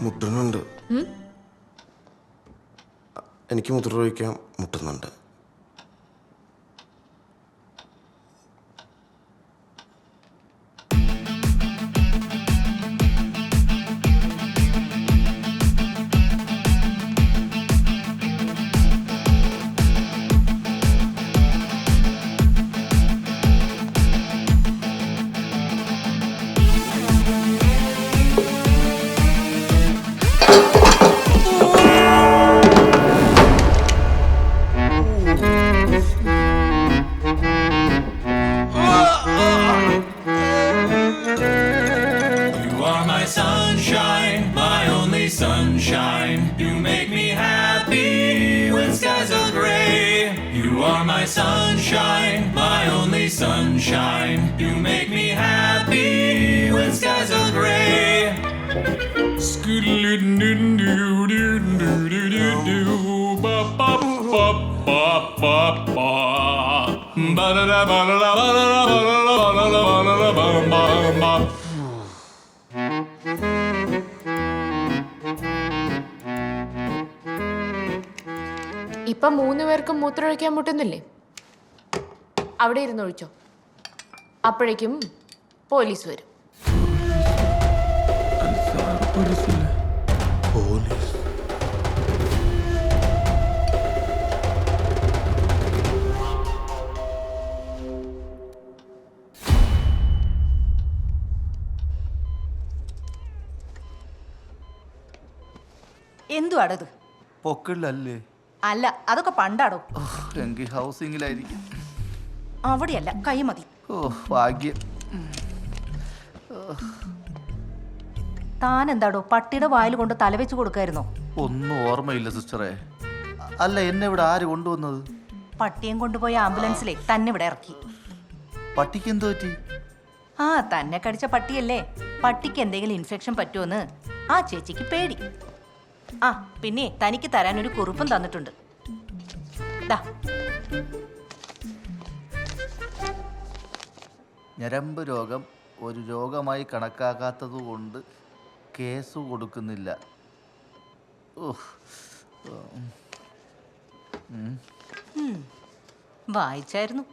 മുട്ടുന്നുണ്ട്. എനിക്ക് മൂത്രമൊഴിക്കാൻ മുട്ടുന്നുണ്ട്. Sunshine, my only sunshine. You make me happy when skies are gray. You are my sunshine, my only sunshine. You make me happy when skies are gray. ഇപ്പം 3 പേർക്കും മൂത്രമൊഴിക്കാൻ മുട്ടുന്നില്ലേ? അവിടെ ഇരുന്ന് ഒഴിച്ചോ. അപ്പോഴേക്കും police വരും. Police? എന്തുവാടത്? പൊക്കിളല്ലേ? അല്ല, അതൊക്കെ പണ്ടാടോ. എങ്കിൽ ഹൗസിംഗിലായിരിക്കും. അവിടെയല്ല, കൈ മതി. ഓ ഭാഗ്യം. താൻ എന്താടോ പട്ടിയുടെ വായിൽ കൊണ്ട് തലവെച്ച് കൊടുക്കായിരുന്നോ? ഒന്നും ഓർമ്മയില്ല സിസ്റ്ററെ. അല്ല, എന്നെ ഇവിടെ ആര് കൊണ്ടുവന്നത്? പട്ടിയും കൊണ്ടുപോയ ആംബുലൻസിലെ തന്നെ ഇവിടെ ഇറക്കി. പട്ടിക്ക് എന്ത് പറ്റി? ആ, തന്നെ കടിച്ച പട്ടിയല്ലേ. പട്ടിക്ക് എന്തെങ്കിലും ഇൻഫെക്ഷൻ പറ്റുമെന്ന് ആ ചേച്ചിക്ക് പേടി. ആ പിന്നെ തനിക്ക് തരാൻ ഒരു കുറിപ്പും തന്നിട്ടുണ്ട്. ഞരമ്പ് രോഗം ഒരു രോഗമായി കണക്കാക്കാത്തതുകൊണ്ട് കേസ് കൊടുക്കുന്നില്ല. വായിച്ചായിരുന്നു.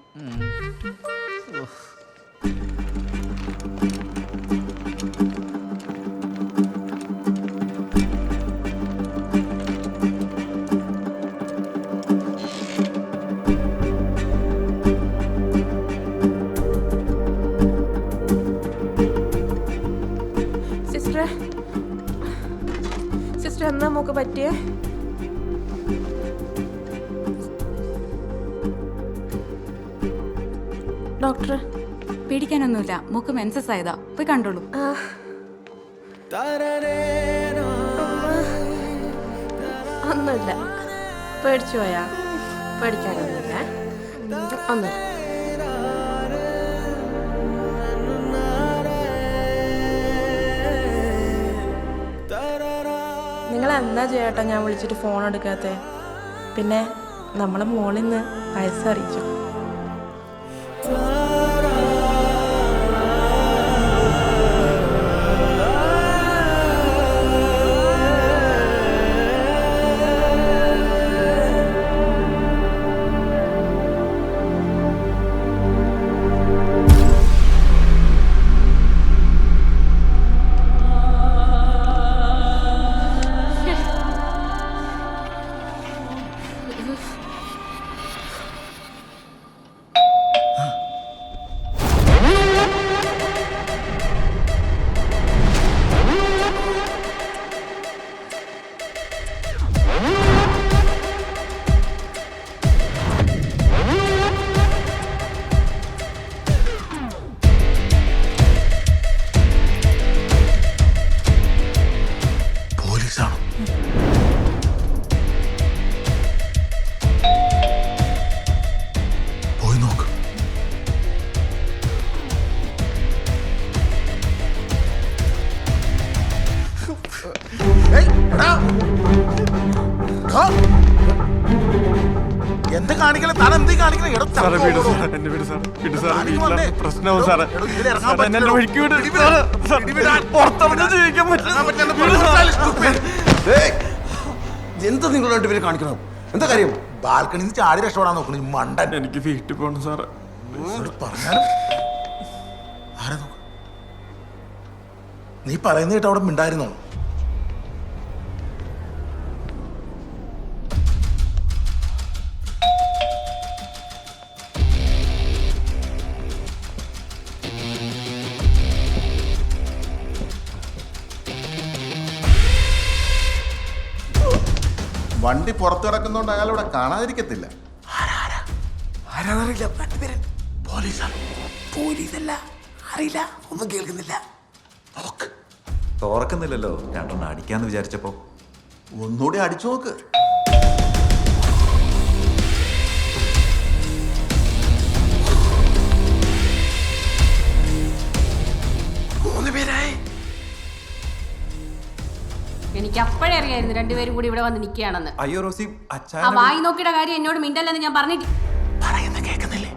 സിസ്റ്റർ എന്നാ മൂക്ക് പറ്റിയേ? ഡോക്ടർ പേടിക്കാനൊന്നുമില്ല, മൂക്ക് മെൻസസ് ആയതാ, പോയി കണ്ടോളൂ. ഒന്നുമില്ല, പേടിച്ചു പോയാ? പേടിക്കാനൊന്നുമില്ല, ഒന്നുമില്ല. നിങ്ങൾ എന്താ ചേട്ടാ ഞാൻ വിളിച്ചിട്ട് ഫോൺ എടുക്കാത്തെ? പിന്നെ നമ്മളെ മോളിൽ നിന്ന് വയസ്സറിയിച്ചു. എന്ത് കാണിക്കല താൻ എന്ത് കാണിക്കല സാറേ വീട് സാറേ എന്റെ വീട് സാറേ വീട് സാറേ വീട്ടിലാണ് പ്രശ്നവും സാറേ എന്നെ വഴിക്ക് വിട് പുറത്തിറങ്ങാൻ ജീവിക്കാൻ പറ്റില്ല. എന്താ നിങ്ങൾ രണ്ടുപേരും കാണിക്കണം? എന്താ കാര്യം? ബാൽക്കണിന്ന് ചാടി രക്ഷപ്പെടാൻ നോക്കണം ഈ മണ്ടൻ. എനിക്ക് വീട്ടിൽ പോകണം സാറേ. പറഞ്ഞാലും ആരെ നോക്ക? നീ പറയുന്ന കേട്ട് അവിടെ മിണ്ടായിരുന്നോ? വണ്ടി പുറത്തു കിടക്കുന്നോണ്ട് അയാൾ ഇവിടെ കാണാതിരിക്കത്തില്ല. ആരാന്നറിയില്ല. പോലീസാണ്. പോലീസല്ല, അറിയില്ല, ഒന്നും കേൾക്കുന്നില്ല. നോക്ക്. തുറക്കുന്നില്ലല്ലോ. രണ്ടെണ്ണം അടിക്കാന്ന് വിചാരിച്ചപ്പോ ഒന്നുകൂടി അടിച്ചു നോക്ക്. മൂന്ന് പേരായി. എനിക്ക് അപ്പോഴേ അറിയായിരുന്നു രണ്ടുപേരും കൂടി ഇവിടെ വന്ന് നിൽക്കുകയാണെന്ന്. അയ്യോ റോസി, ആ വായി നോക്കിയുടെ കാര്യം എന്നോട് മിണ്ടല്ലെന്ന് ഞാൻ പറഞ്ഞിട്ട്. പറയുന്ന കേൾക്കുന്നില്ലേ?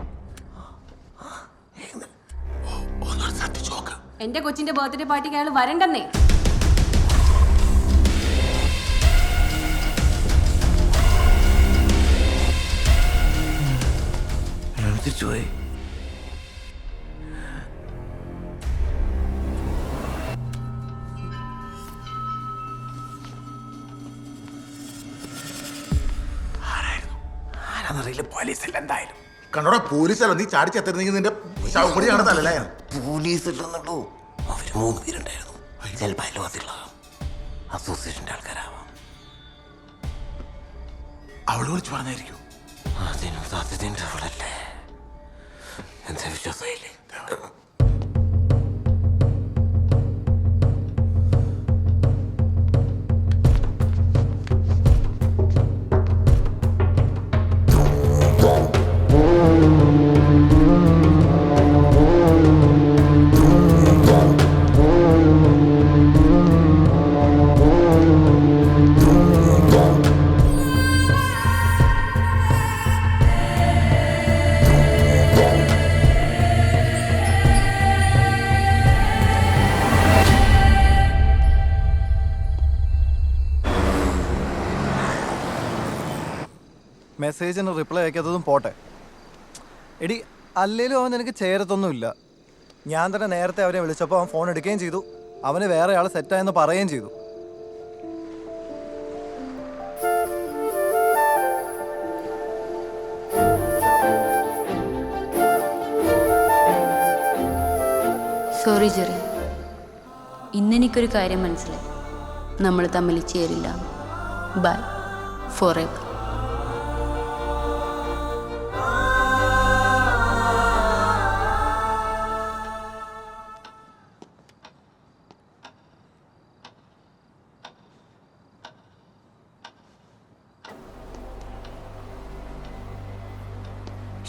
ഒന്നും ശ്രദ്ധിച്ചു നോക്ക്. എന്റെ കൊച്ചിന്റെ ബർത്ത്ഡേ പാർട്ടിക്ക് അയാൾ വരണ്ടെന്നേ. തിരിച്ചുപോയി. ആരാന്നറിയില്ല. പോലീസല്ല എന്തായാലും. കണ്ടോടാ, പോലീസല്ല. നീ ചാടിച്ചെത്തിരുന്നെങ്കിൽ നിന്റെ ശവപ്പടി കാണത്തല്ലേ? പോലീസ് ഇല്ലെന്നുള്ളൂ. അവര് 3 പേരുണ്ടായിരുന്നു. ചിലപ്പോൾ അയൽവാസികളാകാം, അസോസിയേഷന്റെ ആൾക്കാരാവാം. അവള് വിളിച്ചു പറഞ്ഞായിരിക്കും. അതിനും സാധ്യതയുണ്ട്. അവളല്ലേ? എന്താ വിശ്വാസമായില്ലേ? മെസ്സേജിന് റിപ്ലൈ അയക്കാത്തതും പോട്ടെ. എടി, അല്ലേലും അവൻ എനിക്ക് ചേരത്തൊന്നുമില്ല. ഞാൻ തന്നെ നേരത്തെ അവനെ വിളിച്ചപ്പോൾ അവൻ ഫോൺ എടുക്കുകയും ചെയ്തു. അവന് വേറെ ആൾ സെറ്റായെന്ന് പറയുകയും ചെയ്തു. സോറി ജെറി, ഇന്നെനിക്കൊരു കാര്യം മനസ്സിലായി. നമ്മൾ തമ്മിൽ ചേരില്ല. By for ever.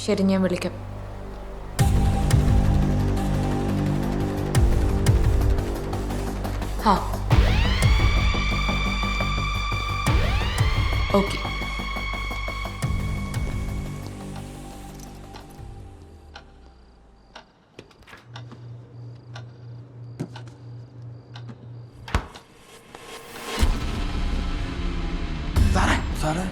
ശരി, ഞാൻ വിളിക്കാം. ഹാ, ഓക്കെ. സാറേ,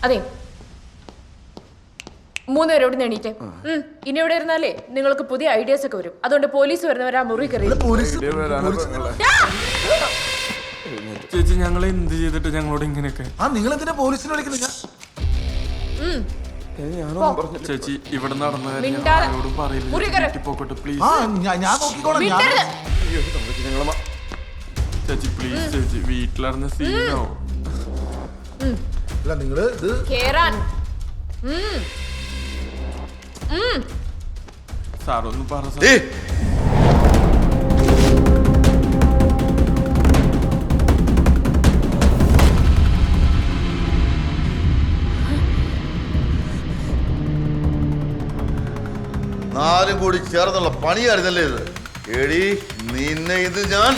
അതെ, 3 പേര് എവിടെ എണീറ്റേ. ഇനി ഇവിടെ ഇരുന്നാലേ നിങ്ങൾക്ക് പുതിയ ഐഡിയാസ് ഒക്കെ വരും. അതുകൊണ്ട് പോലീസ് വരുന്നവരാ മുറി കയറി. ചേച്ചി ഞങ്ങൾ എന്ത് ചെയ്തിട്ട് ഞങ്ങളോട് ഇങ്ങനെയൊക്കെ? നിങ്ങൾ എന്തിനാ പോലീസിനെ വിളിക്കുന്നത്? ചേച്ചി ഇവിടെ നടന്ന മിണ്ടാതെ. ആരോടും പറയില്ല. മുറി കയറ്. പോക്കട്ടെ പ്ലീസ്. ഞാൻ നോക്കിക്കോളാം. മിണ്ടരുത്. ചേച്ചി പ്ലീസ് ചേച്ചി, വീട്ടിലിറങ്ങുന്ന സീനോ? അല്ല നിങ്ങള് ഇത് കേറാൻ. സാറൊന്ന് പറ. നാലും കൂടി ചേർന്നുള്ള പണിയായിരുന്നല്ലേ ഇത്? എടി നിന്നെ ഇത് ഞാൻ